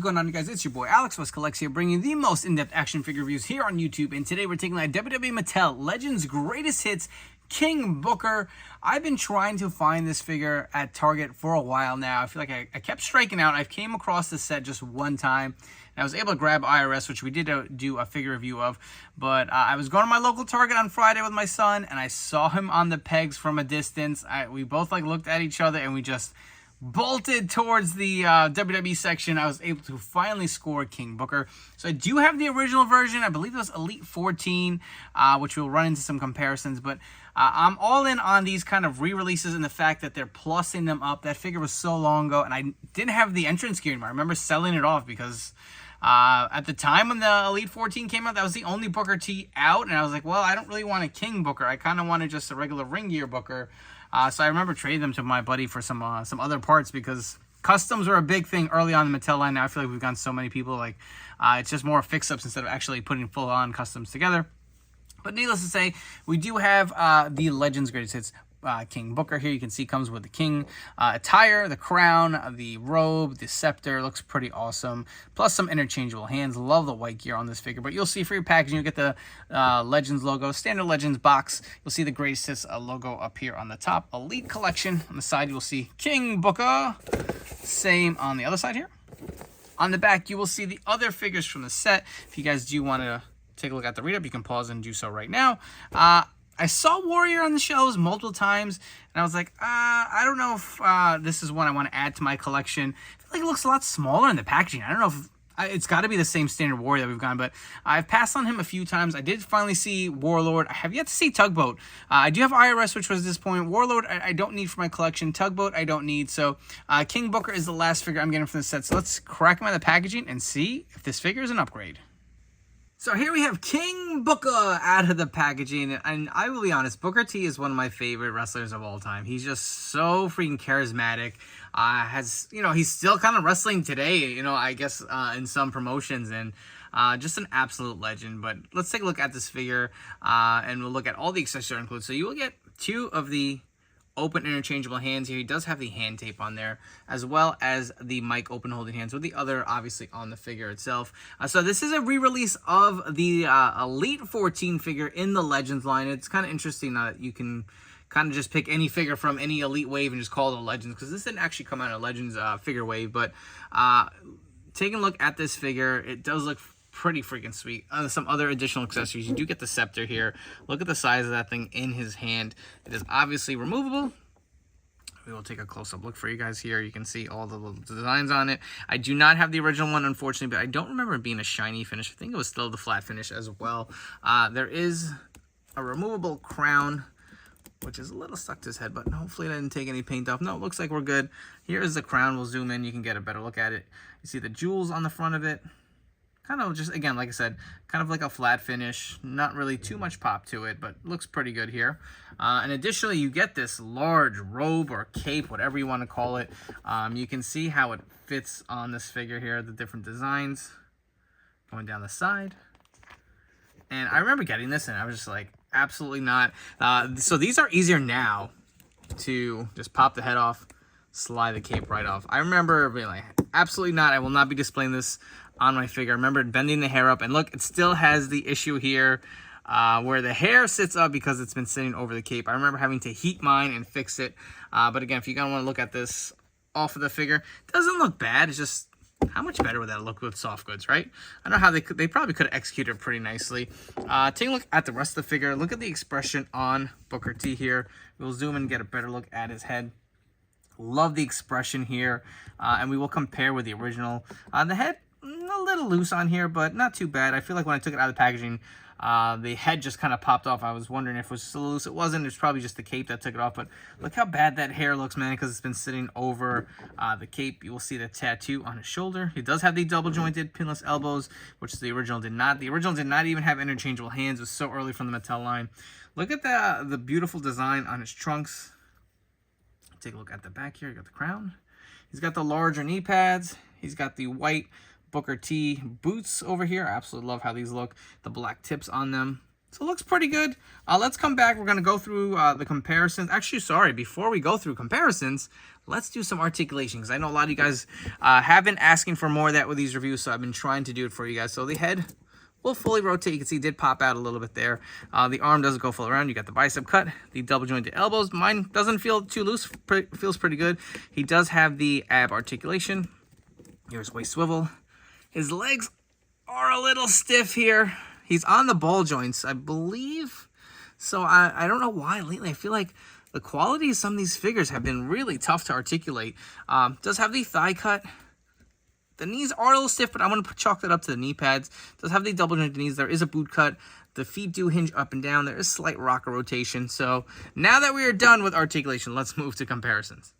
going on, you guys? It's your boy Alex West Collects here, bringing you the most in-depth action figure reviews here on YouTube. And today we're taking a WWE Mattel Legends Greatest Hits King Booker. I've been trying to find this figure at Target for a while now. I feel like I kept striking out. I came across this set just one time, and I was able to grab IRS, which we did do a figure review of. But I was going to my local Target on Friday with my son, and I saw him on the pegs from a distance. We both looked at each other, and we just bolted towards the WWE section. I was able to finally score King Booker. So I do have the original version. I believe it was Elite 14, which we'll run into some comparisons. But I'm all in on these kind of re-releases and the fact that they're plussing them up. That figure was so long ago, and I didn't have the entrance gear anymore. I remember selling it off because at the time when the Elite 14 came out, that was the only Booker T out. And I was like, well, I don't really want a King Booker. I kind of wanted just a regular ring gear Booker. So I remember trading them to my buddy for some other parts because customs were a big thing early on in the Mattel line. Now I feel like we've gotten so many people, it's just more fix-ups instead of actually putting full-on customs together. But needless to say, we do have the Legends Greatest Hits King Booker here. You can see comes with the King attire, the crown, the robe, the scepter. Looks pretty awesome. Plus some interchangeable hands. Love the white gear on this figure. But you'll see for your packaging, you get the Legends logo, standard Legends box. You'll see the Greatest Hits logo up here on the top. Elite Collection. On the side, you'll see King Booker. Same on the other side here. On the back, you will see the other figures from the set. If you guys do want to take a look at the read-up, you can pause and do so right now. I saw Warrior on the shelves multiple times, and I was like, I don't know if this is one I want to add to my collection. I feel like it looks a lot smaller in the packaging. I don't know if it's got to be the same standard Warrior that we've gotten, but I've passed on him a few times. I did finally see Warlord. I have yet to see Tugboat. I do have IRS, which was this point. Warlord, I don't need for my collection. Tugboat, I don't need. So King Booker is the last figure I'm getting from the set. So let's crack him out of the packaging and see if this figure is an upgrade. So here we have King Booker out of the packaging, and I will be honest, Booker T is one of my favorite wrestlers of all time. He's just so freaking charismatic. He's still kind of wrestling today, I guess in some promotions, and just an absolute legend. But let's take a look at this figure, and we'll look at all the accessories included. So you will get two of the open interchangeable hands here. He does have the hand tape on there, as well as the mic open holding hands, with the other obviously on the figure itself. So this is a re-release of the Elite 14 figure in the Legends line. It's kind of interesting that you can kind of just pick any figure from any Elite wave and just call it a Legends, because this didn't actually come out of a Legends figure wave. But taking a look at this figure, it does look pretty freaking sweet. Some other additional accessories. You do get the scepter here. Look at the size of that thing in his hand. It is obviously removable. We will take a close-up look for you guys here. You can see all the little designs on it. I do not have the original one, unfortunately, but I don't remember it being a shiny finish. I think it was still the flat finish as well. There is a removable crown, which is a little stuck to his head, but hopefully it didn't take any paint off. No, it looks like we're good. Here is the crown. We'll zoom in. You can get a better look at it. You see the jewels on the front of it. Kind of just, again, like I said, kind of like a flat finish. Not really too much pop to it, but looks pretty good here. And additionally, you get this large robe or cape, whatever you want to call it. You can see how it fits on this figure here, the different designs going down the side. And I remember getting this, and I was just like, absolutely not. So these are easier now to just pop the head off, slide the cape right off. I remember being like, absolutely not. I will not be displaying this on my figure. I remember bending the hair up, and look, it still has the issue here where the hair sits up because it's been sitting over the cape. I remember having to heat mine and fix it. But again, if you kind of want to look at this off of the figure, it doesn't look bad. It's just, how much better would that look with soft goods, right? I know how they probably could have executed it pretty nicely. Take a look at the rest of the figure. Look at the expression on Booker T here. We'll zoom in and get a better look at his head. Love the expression here, and we will compare with the original. The head, a little loose on here, but not too bad. I feel like when I took it out of the packaging, the head just kind of popped off. I was wondering if it was still loose. It wasn't. It's probably just the cape that took it off, but look how bad that hair looks, man, because it's been sitting over the cape. You will see the tattoo on his shoulder. He does have the double-jointed pinless elbows, which the original did not. The original did not even have interchangeable hands. It was so early from the Mattel line. Look at the beautiful design on his trunks. Take a look at the back here. You got the crown. He's got the larger knee pads. He's got the white Booker T boots over here. I absolutely love how these look. The black tips on them. So it looks pretty good. Let's come back. We're going to go through the comparisons. Actually, sorry, before we go through comparisons, let's do some articulation, because I know a lot of you guys have been asking for more of that with these reviews, so I've been trying to do it for you guys. So the head will fully rotate. You can see it did pop out a little bit there. The arm doesn't go full around. You got the bicep cut, the double jointed elbows. Mine doesn't feel too loose, feels pretty good. He does have the ab articulation. Here's waist swivel. His legs are a little stiff here. He's on the ball joints, I believe. So I don't know why lately. I feel like the quality of some of these figures have been really tough to articulate. Does have the thigh cut. The knees are a little stiff, but I'm going to chalk that up to the knee pads. Does have the double jointed knees. There is a boot cut. The feet do hinge up and down. There is slight rocker rotation. So now that we are done with articulation, let's move to comparisons.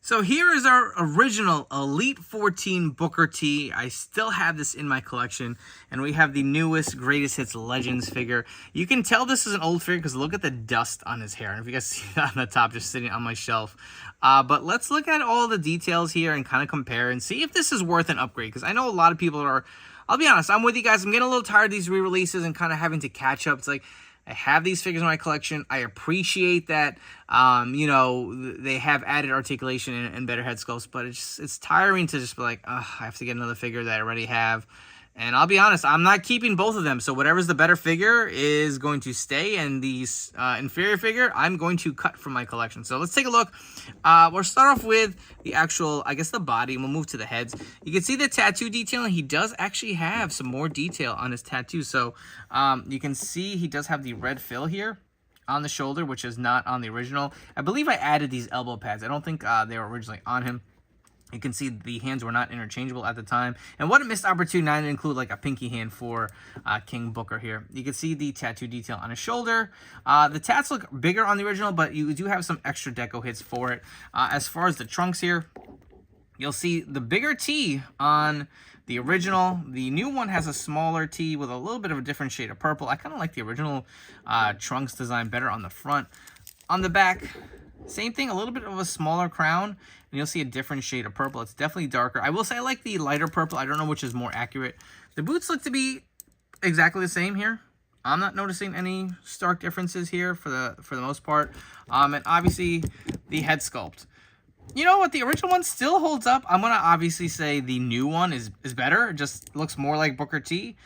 So here is our original Elite 14 Booker T. I still have this in my collection. And we have the newest Greatest Hits Legends figure. You can tell this is an old figure because look at the dust on his hair. And if you guys see that on the top, just sitting on my shelf. But let's look at all the details here and kind of compare and see if this is worth an upgrade. Because I know a lot of people are, I'll be honest, I'm with you guys. I'm getting a little tired of these re-releases and kind of having to catch up. It's like, I have these figures in my collection. I appreciate that, you know, they have added articulation and better head sculpts, but it's tiring to just be like, I have to get another figure that I already have. And I'll be honest, I'm not keeping both of them. So whatever's the better figure is going to stay, and the inferior figure, I'm going to cut from my collection. So let's take a look. We'll start off with the actual, I guess, the body, and we'll move to the heads. You can see the tattoo detail, and he does actually have some more detail on his tattoo. So you can see he does have the red fill here on the shoulder, which is not on the original. I believe I added these elbow pads. I don't think they were originally on him. You can see the hands were not interchangeable at the time. And what a missed opportunity not to include like a pinky hand for King Booker here. You can see the tattoo detail on his shoulder. The tats look bigger on the original, but you do have some extra deco hits for it. As far as the trunks here, you'll see the bigger T on the original. The new one has a smaller T with a little bit of a different shade of purple. I kind of like the original trunks design better on the front. On the back, same thing, a little bit of a smaller crown, and you'll see a different shade of purple. It's definitely darker. I will say I like the lighter purple. I don't know which is more accurate. The boots look to be exactly the same here. I'm not noticing any stark differences here for the most part. And obviously the head sculpt. You know what? The original one still holds up. I'm going to obviously say the new one is better. It just looks more like Booker T.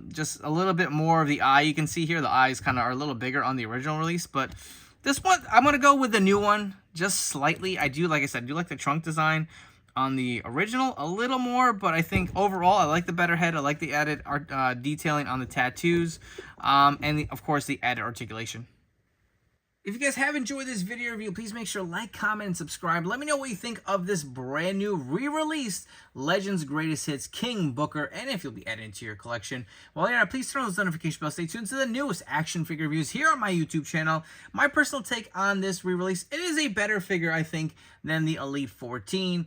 Just a little bit more of the eye. You can see here the eyes kind of are a little bigger on the original release, but this one, I'm going to go with the new one just slightly. I do, like I said, I do like the trunk design on the original a little more, but I think overall I like the better head. I like the added art, detailing on the tattoos, and of course the added articulation. If you guys have enjoyed this video review, please make sure to like, comment, and subscribe. Let me know what you think of this brand new re-released Legends Greatest Hits King Booker, and if you'll be adding it to your collection. While you're at it, please turn on those notification bells. Stay tuned to the newest action figure reviews here on my YouTube channel. My personal take on this re-release, it is a better figure, I think, than the Elite 14.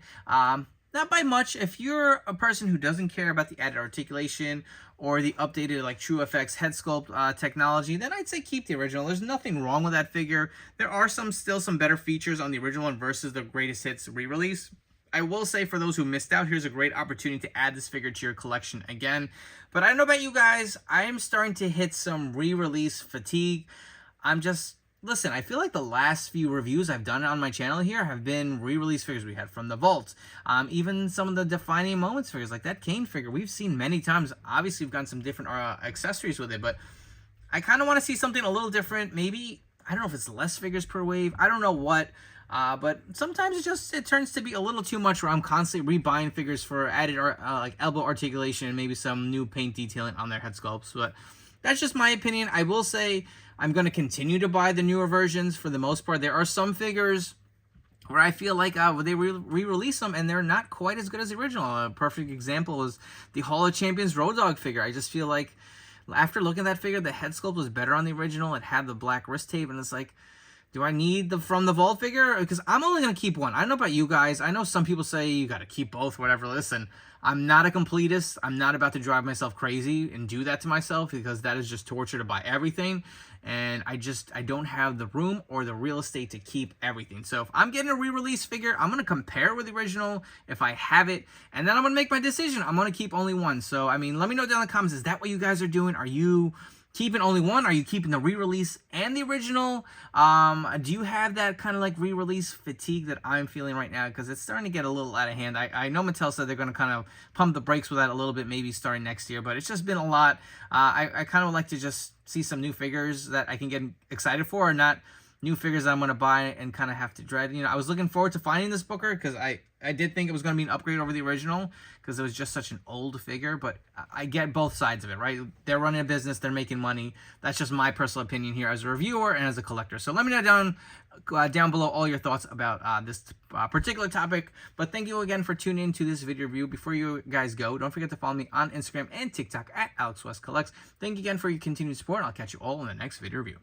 Not by much. If you're a person who doesn't care about the added articulation or the updated like TrueFX head sculpt technology, then I'd say keep the original. There's nothing wrong with that figure. There are still some better features on the original one versus the Greatest Hits re-release. I will say for those who missed out, here's a great opportunity to add this figure to your collection again. But I don't know about you guys, I am starting to hit some re-release fatigue. Listen, I feel like the last few reviews I've done on my channel here have been re-release figures we had from the vault. Even some of the defining moments figures, like that Kane figure, we've seen many times. Obviously, we've gotten some different accessories with it, but I kind of want to see something a little different. Maybe, I don't know if it's less figures per wave. I don't know what. But sometimes it turns to be a little too much where I'm constantly rebuying figures for added like elbow articulation and maybe some new paint detailing on their head sculpts. But that's just my opinion. I will say I'm going to continue to buy the newer versions for the most part. There are some figures where I feel like they re-release them and they're not quite as good as the original. A perfect example is the Hall of Champions Road Dogg figure. I just feel like after looking at that figure, the head sculpt was better on the original. It had the black wrist tape, and it's like, do I need the From the Vault figure? Because I'm only going to keep one. I don't know about you guys. I know some people say you got to keep both, whatever. Listen, I'm not a completist. I'm not about to drive myself crazy and do that to myself because that is just torture to buy everything. And I don't have the room or the real estate to keep everything. So if I'm getting a re-release figure, I'm going to compare it with the original if I have it. And then I'm going to make my decision. I'm going to keep only one. So, I mean, let me know down in the comments. Is that what you guys are doing? Are you keeping only one? Are you keeping the re-release and the original? Do you have that kind of like re-release fatigue that I'm feeling right now? Because it's starting to get a little out of hand. I know Mattel said they're going to kind of pump the brakes with that a little bit, maybe starting next year, but it's just been a lot. I kind of like to just see some new figures that I can get excited for, or not new figures that I'm going to buy and kind of have to dread. You know, I was looking forward to finding this Booker because I did think it was going to be an upgrade over the original because it was just such an old figure, but I get both sides of it, right? They're running a business, they're making money. That's just my personal opinion here as a reviewer and as a collector. So let me know down below all your thoughts about this particular topic. But thank you again for tuning into this video review. Before you guys go, don't forget to follow me on Instagram and TikTok at AlexWestCollects. Thank you again for your continued support, and I'll catch you all in the next video review.